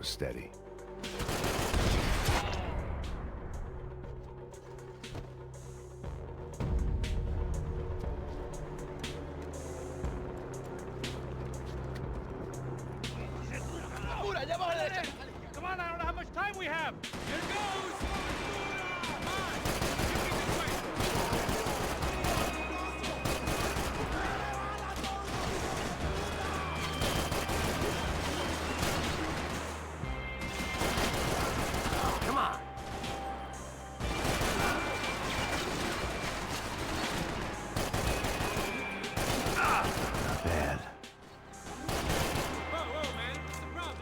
was steady. Come on, I don't know how much time we have. Here goes. Come on. Not bad. Whoa, man. What's the problem?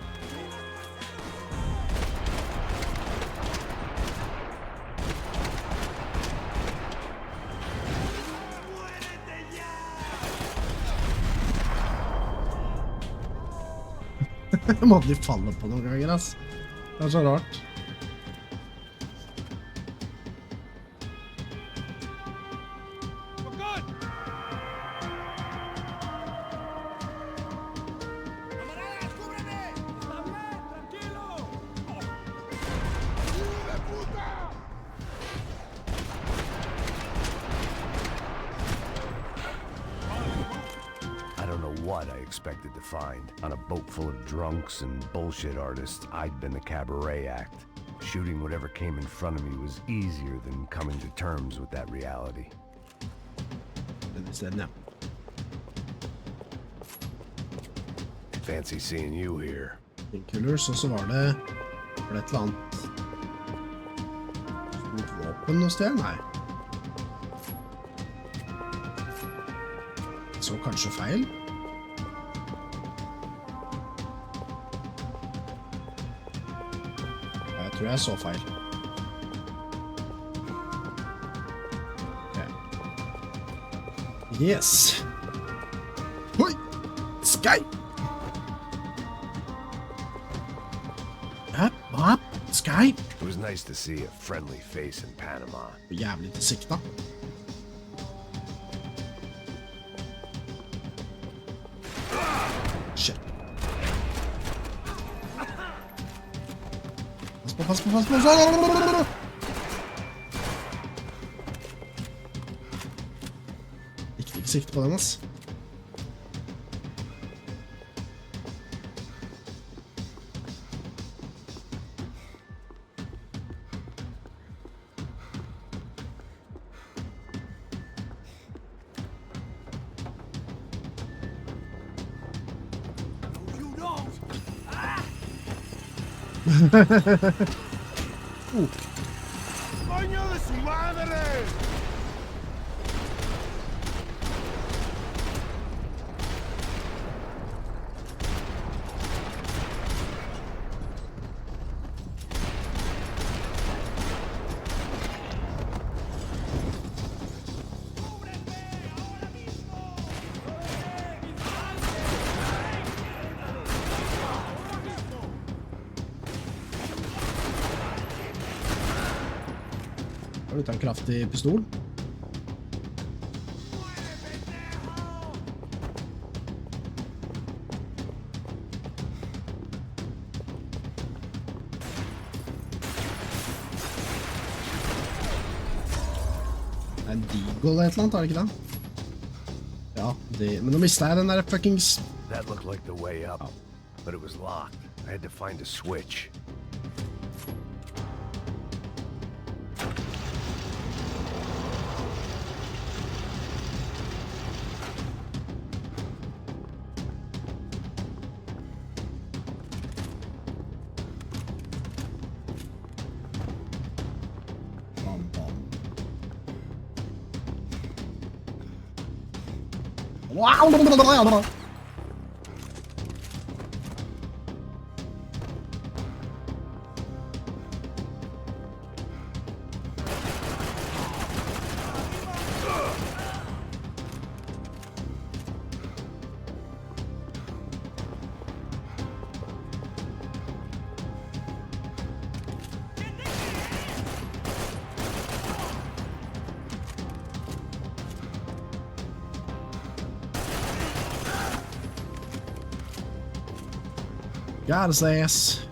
Måtte de falle på noen ganger, ass. Det er så rart. We're good. Camaradas, cúbreme. Está bien, tranquilo. I don't know what I expected to find. On a boat full of drunks and bullshit artists, I'd been the cabaret act. Shooting whatever came in front of me was easier than coming to terms with that reality. Men i stedet, ja. Fancy seeing you here. Painkillers, og så var det et eller annet stort våpen noe sted? Nei. Så kanskje feil? Jeg tror jeg så feil. Okay. Yes! Oi! Sky! Up, Sky! It was nice to see a friendly face in Panama. Jævlig til sikta. Shit. Pass på. Ikke sikte på den, ass. You don't. ¡Coño de su madre! Har du tatt en kraftig pistol? Det er en deagle eller et eller annet, er det ikke det? Ja, men nå mistet jeg den der fuckings... That looked like the way up, but it was locked. I had to find a switch. Wow! Got his ass.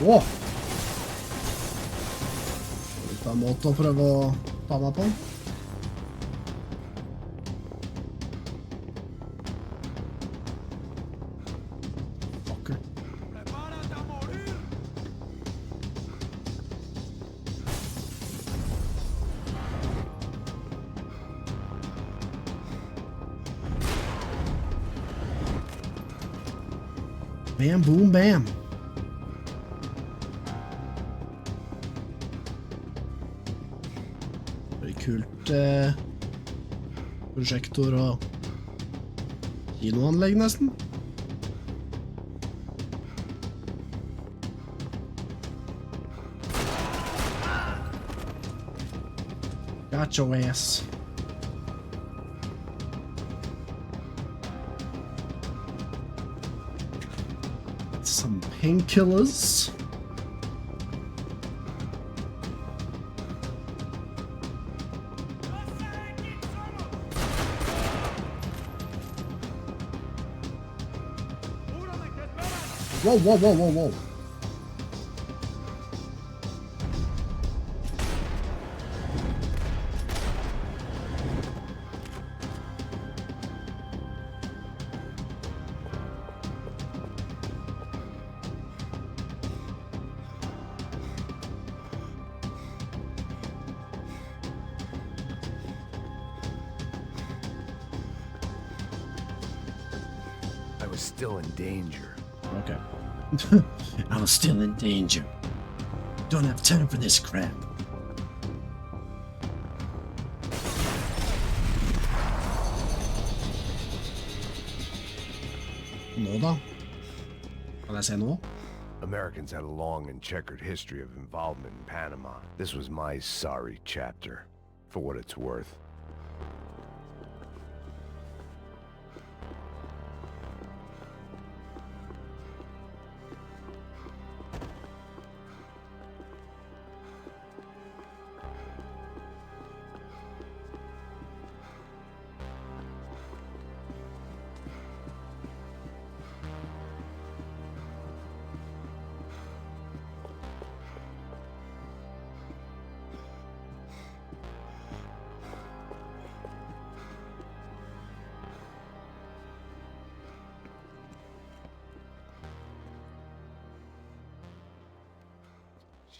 Åh! Det er en måte å prøve å ta meg på. Fucker. Bam, boom, bam. Kult prosjektor og kinoanlegg nesten. Got your ass. Some painkillers. Whoa, whoa, whoa, whoa, whoa. I was still in danger. Okay. I was still in danger. Don't have time for this crap. Nå da? Kan jeg se nå? Americans had a long and checkered history of involvement in Panama. This was my sorry chapter, for what it's worth.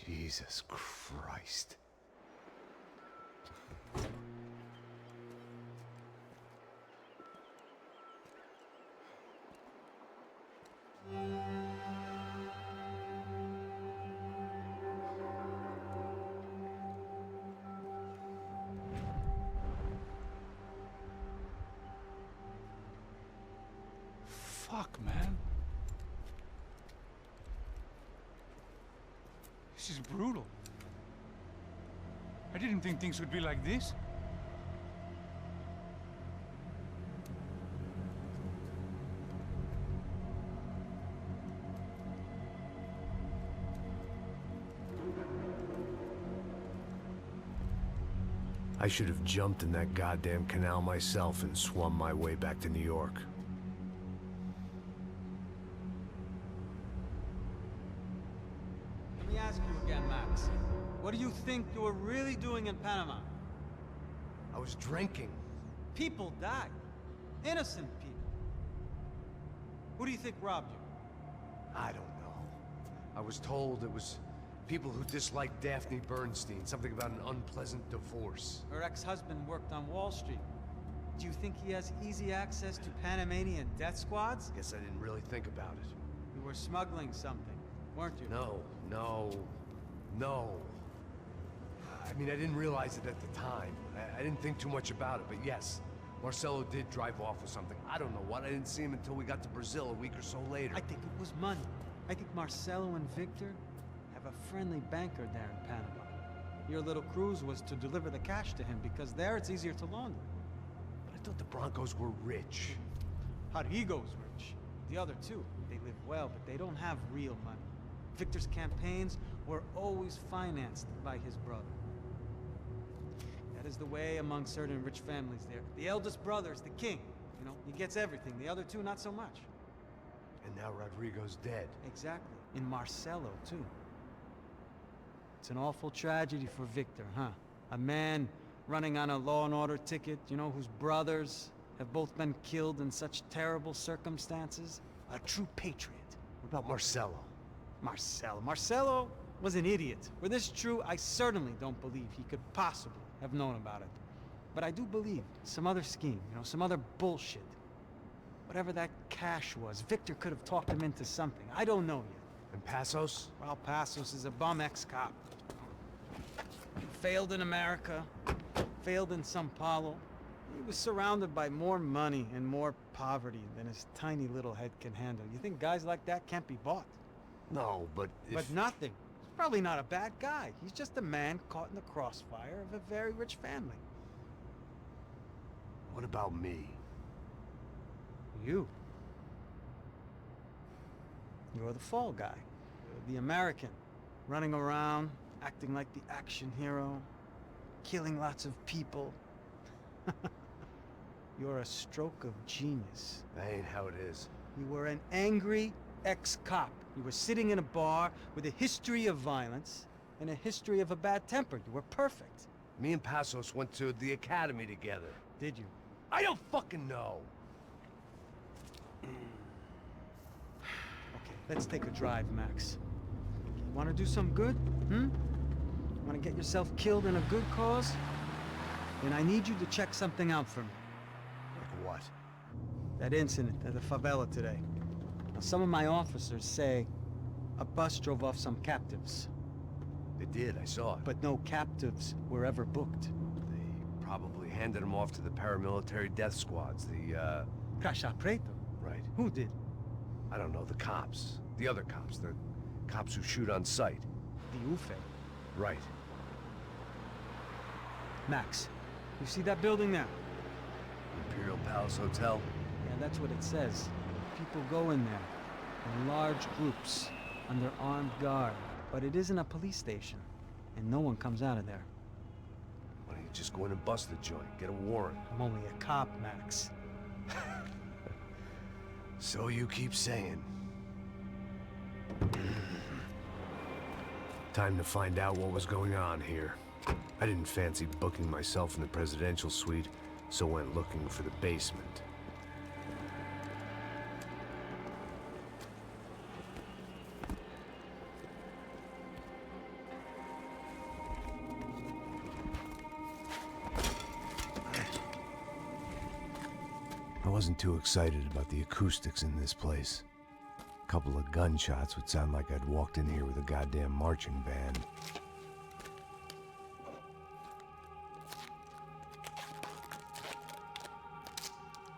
Jesus Christ. Fuck, man. This is brutal. I didn't think things would be like this. I should have jumped in that goddamn canal myself and swum my way back to New York. Let me ask you again, Max. What do you think you were really doing in Panama? I was drinking. People died. Innocent people. Who do you think robbed you? I don't know. I was told it was people who disliked Daphne Bernstein, something about an unpleasant divorce. Her ex-husband worked on Wall Street. Do you think he has easy access to Panamanian death squads? Guess I didn't really think about it. You were smuggling something, weren't you? No. I mean, I didn't realize it at the time. I didn't think too much about it, but yes, Marcelo did drive off with something. I don't know what. I didn't see him until we got to Brazil a week or so later. I think it was money. I think Marcelo and Victor have a friendly banker there in Panama. Your little cruise was to deliver the cash to him because there it's easier to launder. But I thought the Broncos were rich. Rodrigo's rich. The other two, they live well, but they don't have real money. Victor's campaigns were always financed by his brother. That is the way among certain rich families there. The eldest brother is the king. You know, he gets everything. The other two, not so much. And now Rodrigo's dead. Exactly. And Marcelo, too. It's an awful tragedy for Victor, huh? A man running on a law and order ticket, you know, whose brothers have both been killed in such terrible circumstances. A true patriot. What about Marcello? Marcello was an idiot. Were this true, I certainly don't believe he could possibly have known about it. But I do believe some other scheme, you know, some other bullshit. Whatever that cash was, Victor could have talked him into something. I don't know yet. And Passos? Well, Passos is a bum ex-cop. Failed in America, failed in Sao Paulo. He was surrounded by more money and more poverty than his tiny little head can handle. You think guys like that can't be bought? No, but But nothing. He's probably not a bad guy. He's just a man caught in the crossfire of a very rich family. What about me? You. You're the fall guy. You're the American. Running around, acting like the action hero. Killing lots of people. You're a stroke of genius. That ain't how it is. You were an angry ex-cop. You were sitting in a bar with a history of violence and a history of a bad temper. You were perfect. Me and Passos went to the academy together. Did you? I don't fucking know. Okay, let's take a drive, Max. You want to do some good? Want to get yourself killed in a good cause? Then I need you to check something out for me. Like what? That incident at the favela today. Now, some of my officers say a bus drove off some captives, They did, I saw it. but no captives were ever booked. They probably handed them off to the paramilitary death squads, the, Caixa Preto? Right. Who did? I don't know, the cops. The other cops. The cops who shoot on sight. The UFE. Right. Max, you see that building there? Imperial Palace Hotel? Yeah, that's what it says. People go in there in large groups under armed guard. But it isn't a police station, and no one comes out of there. Why don't you just go in and bust the joint? Get a warrant. I'm only a cop, Max. So you keep saying. Time to find out what was going on here. I didn't fancy booking myself in the presidential suite, so went looking for the basement. I wasn't too excited about the acoustics in this place. A couple of gunshots would sound like I'd walked in here with a goddamn marching band.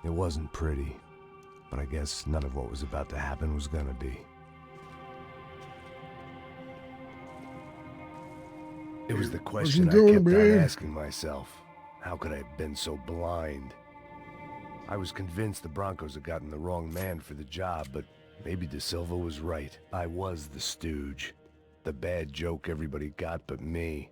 It wasn't pretty, but I guess none of what was about to happen was gonna be. It was the question I kept on asking myself. How could I have been so blind? I was convinced the Broncos had gotten the wrong man for the job, but maybe De Silva was right. I was the stooge. The bad joke everybody got but me.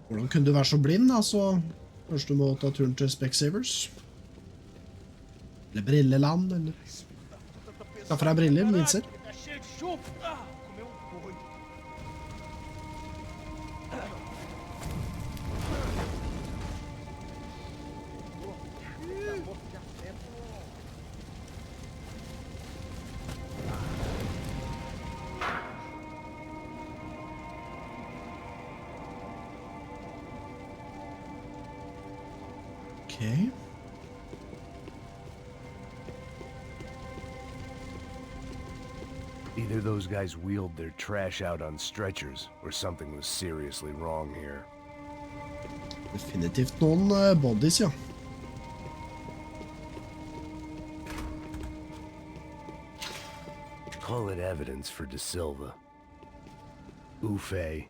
Hvordan kunne du være så blind, altså? Kanskje du må ta turen til Specsavers? Eller Brilleland, eller... Skaffer deg briller, linser. Okay. Either those guys wheeled their trash out on stretchers, or something was seriously wrong here. Definitivt noen bodies, ja. Call it evidence for De Silva. Ufe.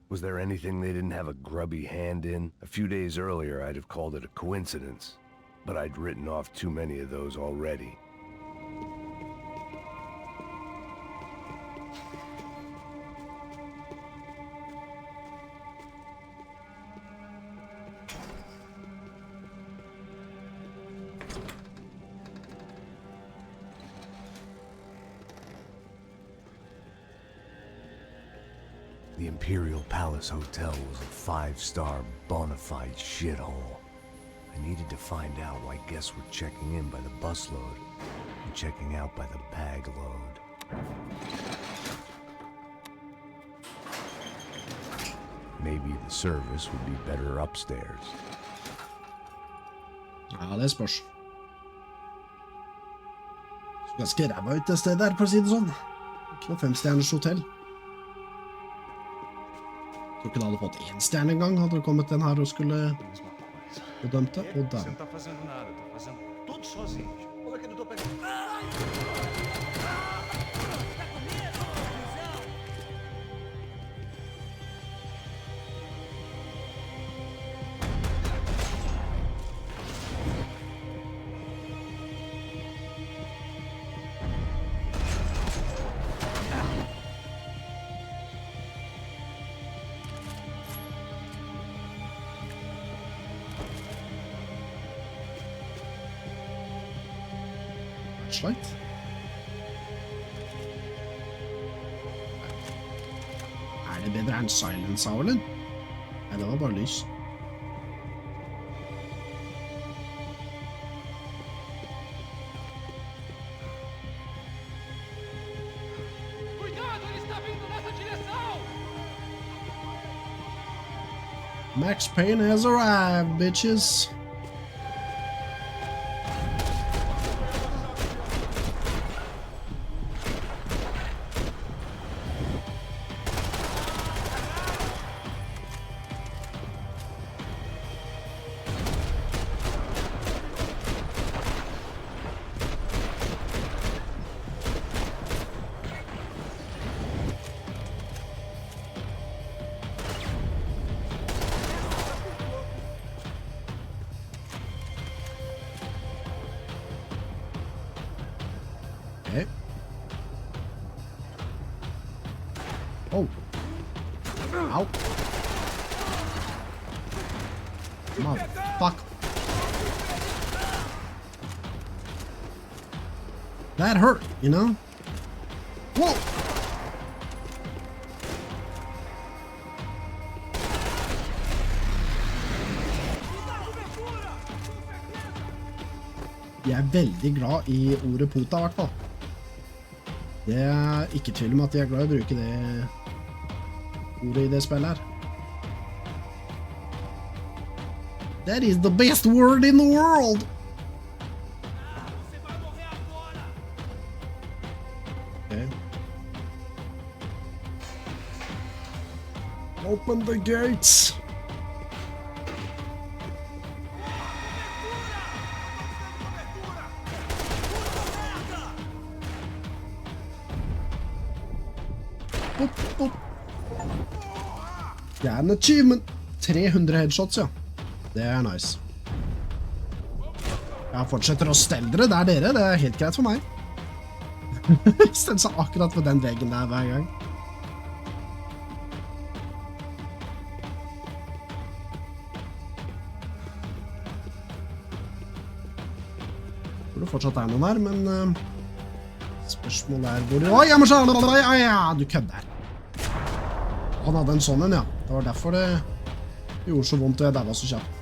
Was there anything they didn't have a grubby hand in? A few days earlier, I'd have called it a coincidence, but I'd written off too many of those already. Imperial Palace Hotel was a 5-star bona fide shithole. I needed to find out why guests were checking in by the busload and checking out by the bag load. Maybe the service would be better upstairs. Ja, det spørs. Så ganske ræva ut det stedet der, for å si det sånn. Ikke noe 5-stjerners hotell. Jeg tror ikke det hadde fått 1 stjerne en gang, hadde det kommet den her og skulle få dømt det, og der. Sleit. Det bedre enn silence av, eller? Nei, det var bare lys. Max Payne has arrived, bitches. Okay. Oh. Ow. Motherfucker. That hurt, you know? Whoa! Jeg veldig glad i ordet pota, I hvert fall. Det ikke tvil om at jeg glad I å bruke det ordet I det spillet her. That is the best word in the world! Okay. Open the gates! Det en achievement. 300 headshots, ja. Det nice. Jeg fortsetter å stelle dere der dere. Det helt greit for meg. Stell seg akkurat på den veggen der hver gang. Jeg tror det fortsatt noen her, men spørsmålet hvor du... Oi, jeg må se! Ja, du kødder. Han hadde en sånn en, ja. Det var derfor det gjorde så vondt, og jeg der var så kjapt.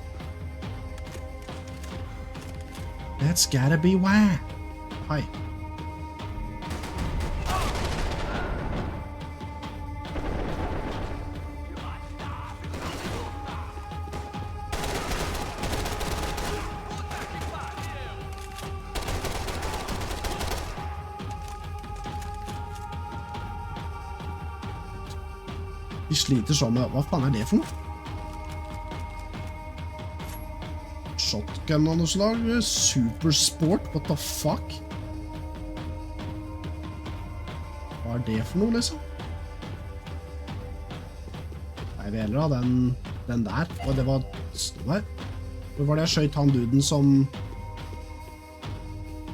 That's gotta be why. Hei. De sliter sånn med, hva faen det for noe? Shotgun av noe slag, supersport, what the fuck? Hva det for noe, liksom? Nei, vi heller ha den der, og det var stå der. Hvor var det jeg skjøt han duden som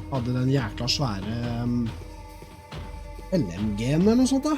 hadde den jækla svære LMG-en eller noe sånt da?